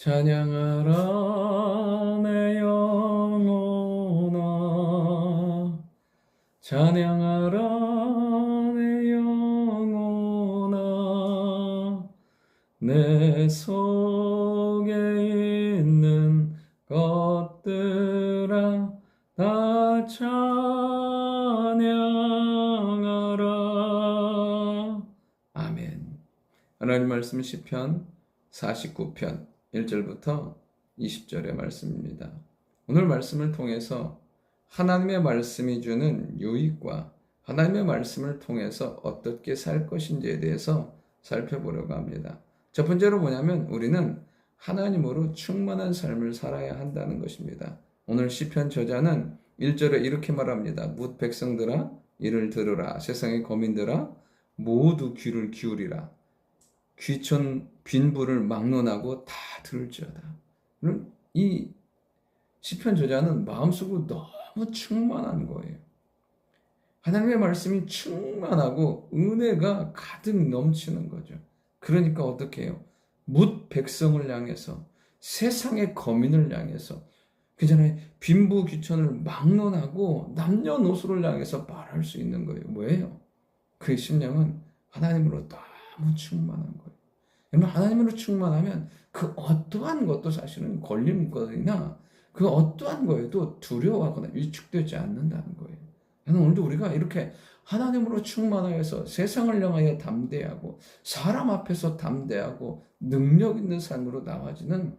찬양하라 내 영혼아, 찬양하라 내 영혼아, 내 속에 있는 것들아 다 찬양하라. 아멘. 하나님 말씀 시편 49편 1절부터 20절의 말씀입니다. 오늘 말씀을 통해서 하나님의 말씀이 주는 유익과 하나님의 말씀을 통해서 어떻게 살 것인지에 대해서 살펴보려고 합니다. 첫 번째로 뭐냐면 우리는 하나님으로 충만한 삶을 살아야 한다는 것입니다. 오늘 시편 저자는 1절에 이렇게 말합니다. 뭇 백성들아 이를 들으라. 세상의 거민들아 모두 귀를 기울이라. 귀천 빈부를 막론하고 다 들을지어다. 이 시편 저자는 마음속으로 너무 충만한 거예요. 하나님의 말씀이 충만하고 은혜가 가득 넘치는 거죠. 그러니까 어떻게 해요? 뭇 백성을 향해서, 세상의 거민을 향해서, 그 전에 빈부 귀천을 막론하고 남녀노소를 향해서 말할 수 있는 거예요. 뭐예요? 그의 심령은 하나님으로 너무 충만한 거예요. 여러분, 하나님으로 충만하면 그 어떠한 것도 사실은 걸림거리나 그 어떠한 거에도 두려워하거나 위축되지 않는다는 거예요. 오늘도 우리가 이렇게 하나님으로 충만하여서 세상을 향하여 담대하고 사람 앞에서 담대하고 능력 있는 삶으로 나아지는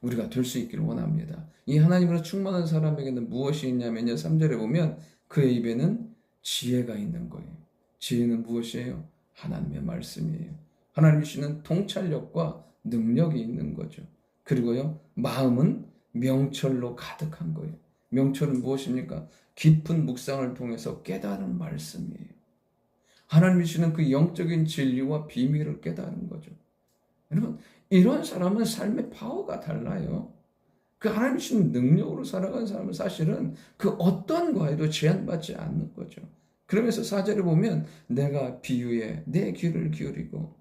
우리가 될 수 있기를 원합니다. 이 하나님으로 충만한 사람에게는 무엇이 있냐면요, 3절에 보면 그의 입에는 지혜가 있는 거예요. 지혜는 무엇이에요? 하나님의 말씀이에요. 하나님이 주시는 통찰력과 능력이 있는 거죠. 그리고요, 마음은 명철로 가득한 거예요. 명철은 무엇입니까? 깊은 묵상을 통해서 깨달은 말씀이에요. 하나님이 주시는 그 영적인 진리와 비밀을 깨달은 거죠. 여러분, 이런 사람은 삶의 파워가 달라요. 그 하나님이 주시는 능력으로 살아가는 사람은 사실은 그 어떤 거에도 제한받지 않는 거죠. 그러면서 4절에 보면 내가 비유에 내 귀를 기울이고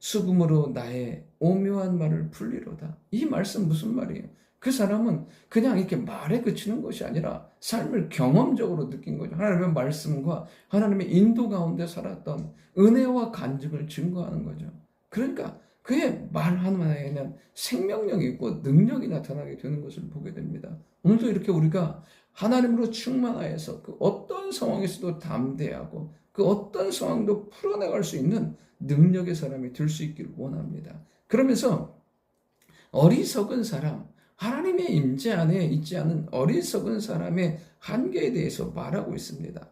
수금으로 나의 오묘한 말을 풀리로다. 이 말씀 무슨 말이에요? 그 사람은 그냥 이렇게 말에 그치는 것이 아니라 삶을 경험적으로 느낀 거죠. 하나님의 말씀과 하나님의 인도 가운데 살았던 은혜와 간증을 증거하는 거죠. 그러니까 그의 말 하나에는 생명력이 있고 능력이 나타나게 되는 것을 보게 됩니다. 오늘도 이렇게 우리가 하나님으로 충만하여서 그 어떤 상황에서도 담대하고 그 어떤 상황도 풀어나갈 수 있는 능력의 사람이 될 수 있기를 원합니다. 그러면서 어리석은 사람, 하나님의 임재 안에 있지 않은 어리석은 사람의 한계에 대해서 말하고 있습니다.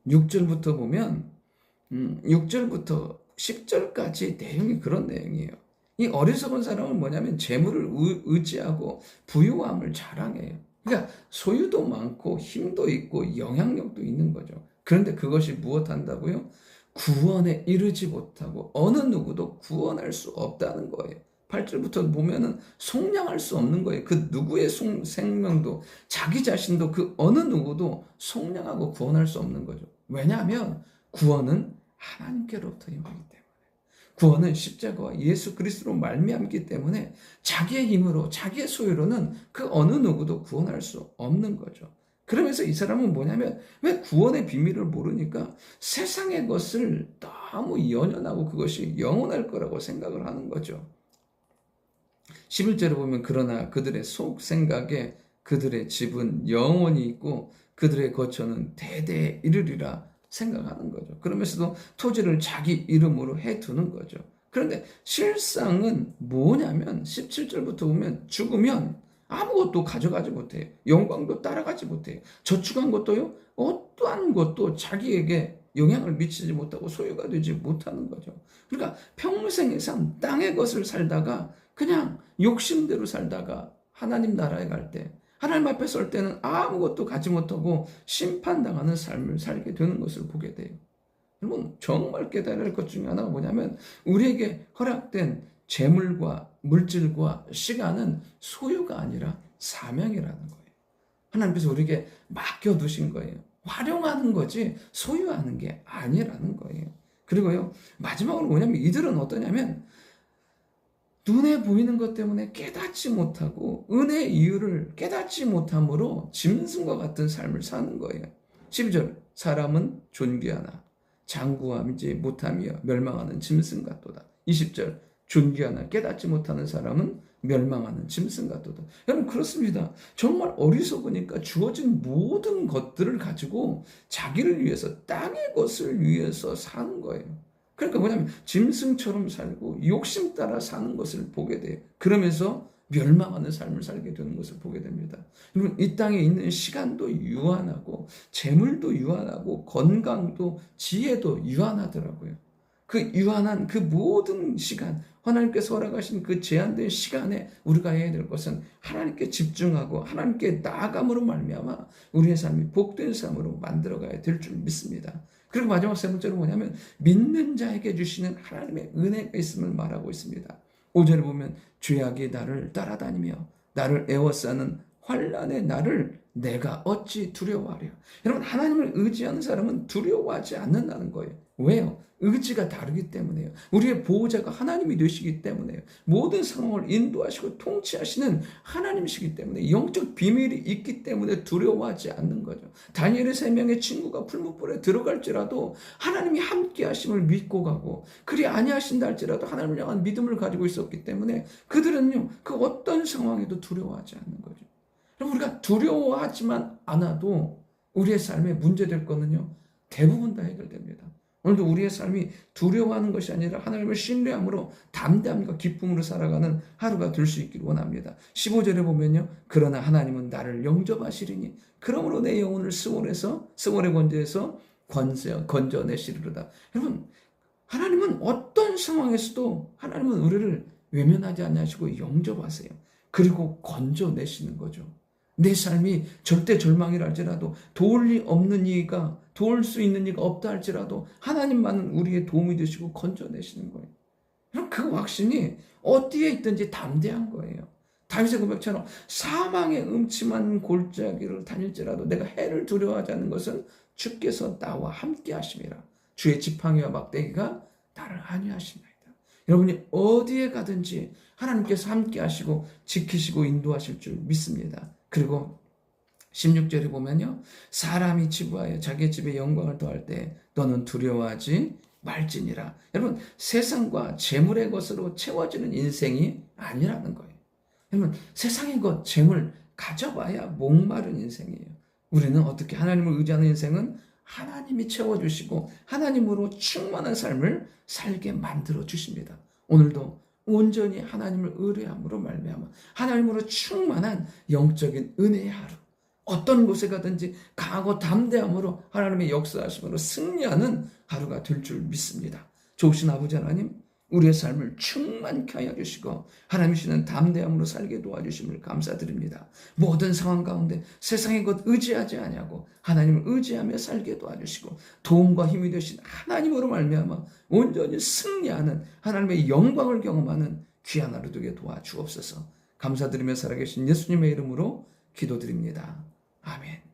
6절부터 보면 6절부터 10절까지 내용이 그런 내용이에요. 이 어리석은 사람은 뭐냐면 재물을 의지하고 부유함을 자랑해요. 그러니까 소유도 많고 힘도 있고 영향력도 있는 거죠. 그런데 그것이 무엇한다고요? 구원에 이르지 못하고 어느 누구도 구원할 수 없다는 거예요. 8절부터 보면은 속량할 수 없는 거예요. 그 누구의 생명도 자기 자신도 그 어느 누구도 속량하고 구원할 수 없는 거죠. 왜냐하면 구원은 하나님께로부터 임하기 때문에, 구원은 십자가와 예수 그리스도로 말미암기 때문에 자기의 힘으로 자기의 소유로는 그 어느 누구도 구원할 수 없는 거죠. 그러면서 이 사람은 뭐냐면 왜 구원의 비밀을 모르니까 세상의 것을 너무 연연하고 그것이 영원할 거라고 생각을 하는 거죠. 11절에 보면 그러나 그들의 속 생각에 그들의 집은 영원히 있고 그들의 거처는 대대에 이르리라 생각하는 거죠. 그러면서도 토지를 자기 이름으로 해두는 거죠. 그런데 실상은 뭐냐면 17절부터 보면 죽으면 아무것도 가져가지 못해요. 영광도 따라가지 못해요. 저축한 것도요, 어떠한 것도 자기에게 영향을 미치지 못하고 소유가 되지 못하는 거죠. 그러니까 평생의 삶, 땅의 것을 살다가 그냥 욕심대로 살다가 하나님 나라에 갈 때, 하나님 앞에 설 때는 아무것도 가지 못하고 심판당하는 삶을 살게 되는 것을 보게 돼요. 여러분, 정말 깨달아야 할 것 중에 하나가 뭐냐면 우리에게 허락된 재물과 물질과 시간은 소유가 아니라 사명이라는 거예요. 하나님께서 우리에게 맡겨두신 거예요. 활용하는 거지 소유하는 게 아니라는 거예요. 그리고요, 마지막으로 뭐냐면 이들은 어떠냐면 눈에 보이는 것 때문에 깨닫지 못하고 은혜의 이유를 깨닫지 못함으로 짐승과 같은 삶을 사는 거예요. 12절 사람은 존귀하나 장구함이지 못함이여 멸망하는 짐승 같도다. 20절 존귀하나 깨닫지 못하는 사람은 멸망하는 짐승 같도다. 여러분 그렇습니다. 정말 어리석으니까 주어진 모든 것들을 가지고 자기를 위해서 땅의 것을 위해서 사는 거예요. 그러니까 뭐냐면 짐승처럼 살고 욕심 따라 사는 것을 보게 돼요. 그러면서 멸망하는 삶을 살게 되는 것을 보게 됩니다. 여러분 이 땅에 있는 시간도 유한하고 재물도 유한하고 건강도 지혜도 유한하더라고요. 그 유한한 그 모든 시간, 하나님께서 허락하신 그 제한된 시간에 우리가 해야 될 것은 하나님께 집중하고 하나님께 나아감으로 말미암아 우리의 삶이 복된 삶으로 만들어가야 될 줄 믿습니다. 그리고 마지막 세 번째로 뭐냐면 믿는 자에게 주시는 하나님의 은혜가 있음을 말하고 있습니다. 5절에 보면 죄악이 나를 따라다니며 나를 애워싸는 환난의 나를 내가 어찌 두려워하랴. 여러분 하나님을 의지하는 사람은 두려워하지 않는다는 거예요. 왜요? 의지가 다르기 때문에요. 우리의 보호자가 하나님이 되시기 때문에요. 모든 상황을 인도하시고 통치하시는 하나님이시기 때문에 영적 비밀이 있기 때문에 두려워하지 않는 거죠. 다니엘의 3명의 친구가 풀무불에 들어갈지라도 하나님이 함께 하심을 믿고 가고 그리 아니하신다 할지라도 하나님을 향한 믿음을 가지고 있었기 때문에 그들은요 그 어떤 상황에도 두려워하지 않는 거죠. 그럼 우리가 두려워하지만 않아도 우리의 삶에 문제될 거는요 대부분 다 해결됩니다. 오늘도 우리의 삶이 두려워하는 것이 아니라 하나님을 신뢰함으로 담대함과 기쁨으로 살아가는 하루가 될 수 있기를 원합니다. 15절에 보면요. 그러나 하나님은 나를 영접하시리니 그러므로 내 영혼을 스월의 권제에서 건져내시리로다. 여러분 하나님은 어떤 상황에서도 하나님은 우리를 외면하지 않으시고 영접하세요. 그리고 건져내시는 거죠. 내 삶이 절대 절망이라 할지라도 도울 수 있는 이가 없다 할지라도 하나님만은 우리의 도움이 되시고 건져내시는 거예요. 그럼 그 확신이 어디에 있든지 담대한 거예요. 다윗의 고백처럼 사망의 음침한 골짜기를 다닐지라도 내가 해를 두려워하지 않는 것은 주께서 나와 함께 하심이라. 주의 지팡이와 막대기가 나를 안위하시나이다. 여러분이 어디에 가든지 하나님께서 함께 하시고 지키시고 인도하실 줄 믿습니다. 그리고 16절에 보면요. 사람이 치부하여 자기 집에 영광을 더할 때 너는 두려워하지 말지니라. 여러분 세상과 재물의 것으로 채워지는 인생이 아니라는 거예요. 여러분 세상의 것, 재물 가져봐야 목마른 인생이에요. 우리는 어떻게 하나님을 의지하는 인생은 하나님이 채워주시고 하나님으로 충만한 삶을 살게 만들어 주십니다. 오늘도 온전히 하나님을 의뢰함으로 말미암아 하나님으로 충만한 영적인 은혜의 하루, 어떤 곳에 가든지 강하고 담대함으로 하나님의 역사하심으로 승리하는 하루가 될 줄 믿습니다. 좋으신 아버지 하나님, 우리의 삶을 충만케 하여 주시고 하나님이시는 담대함으로 살게 도와주심을 감사드립니다. 모든 상황 가운데 세상의 것 의지하지 아니하고 하나님을 의지하며 살게 도와주시고 도움과 힘이 되신 하나님으로 말미암아 온전히 승리하는 하나님의 영광을 경험하는 귀한 하루 되게 도와주옵소서. 감사드리며 살아계신 예수님의 이름으로 기도드립니다. 아멘.